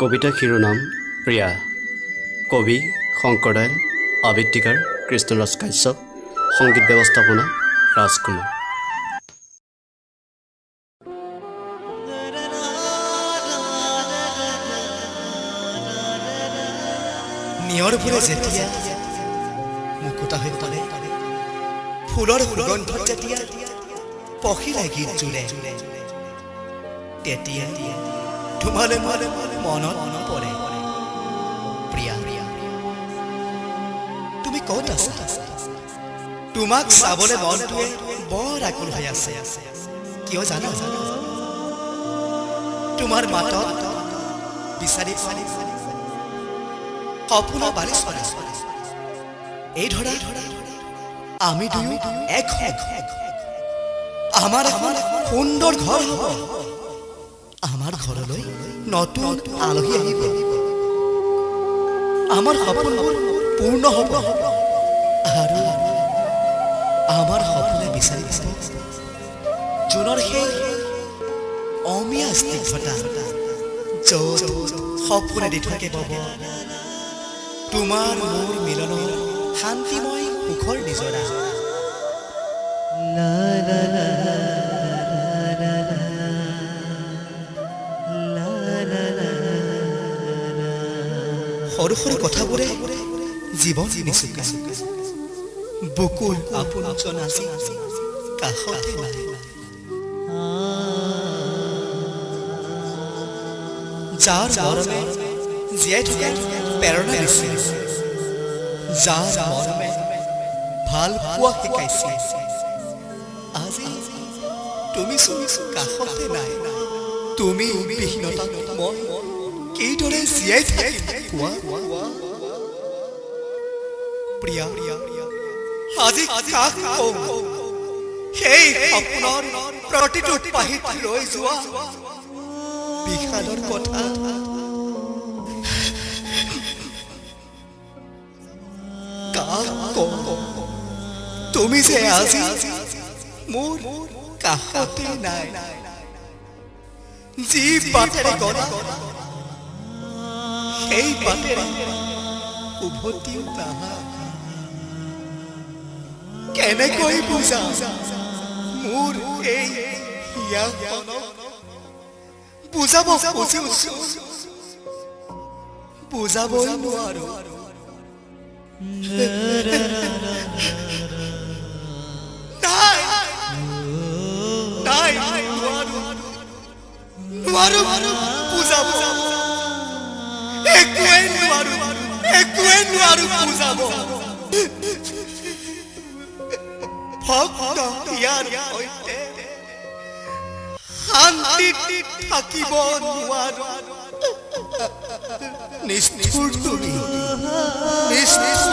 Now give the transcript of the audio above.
কবিতা শিৰোনাম প্ৰিয়া। কবি শংকৰদয়াল, আবৃত্তিকাৰ কৃষ্ণৰাজ কাশ্যপ, সংগীত ব্যৱস্থাপনা ৰাজকুমাৰ। নিয়ৰবোৰে যেতিয়া মুকুতা হৈ পৰে, ফুলৰ সুগন্ধত যেতিয়া পখিলাই গীত জুৰে, তেতিয়া তোমালে মনত পৰে প্ৰিয়া। তুমি ক'ত আছা? তোমাক চাবলৈ মনটোৱে বৰ আকুল হৈ আছে। কিয় জানা? তোমাৰ মাতত বিচাৰি সপোনৰ বাৰী চৰা। এই ধৰা আমি দুয়ো এক আমাৰ এখন সুন্দৰ ঘৰ হ'ব। আমাৰ ঘৰলৈ নতুন আলহী আহিব। আমাৰ সপোনবোৰ পূৰ্ণ হ'ব আৰু আমাৰ সপোনে বিচাৰি জোনৰ সেই অমীয়া স্নিগ্ধতা য'ত সপোনে দি থাকে পাব তোমাৰ মোৰ মিলনৰ শান্তিময় সুখৰ নিজৰা। সৰু সৰু কথাবোৰে জীৱন নিচুকা, বুকুৰ আপোনজন আজি কাষতে নাই। যাৰ মৰমে জীয়াই থকা প্ৰেৰণা দিছে, যাৰ মৰমে ভাল পোৱা শিকাইছে, আজি তুমি কাষতে নাই। তুমি বিহীনতাত মই কিদৰে জীয়াই থাকিম কোৱা? প্ৰিয়া, আজি কাক কওঁ সেই সপোনৰ প্ৰতিটো পাহিত লৈ যোৱা বিষাদৰ কথা? কাক কওঁ তুমি যে আজি মোৰ কাষতে নাই? যি বাটেৰে গলা সেই বাটেৰে উভতিও নাহা। কেনেকৈ বুজা মোৰ এই হিয়াখনক? বুজাব খুজিছো, বুজাবই নোৱাৰো। নোৱাৰো বুজাব, একোৱেই নোৱাৰো বুজাব। ভক্ত ইয়াৰ সৈতে শান্তিত থাকিব নোৱাৰো। নিষ্ঠুৰ তুমি, নিষ্ঠুৰ।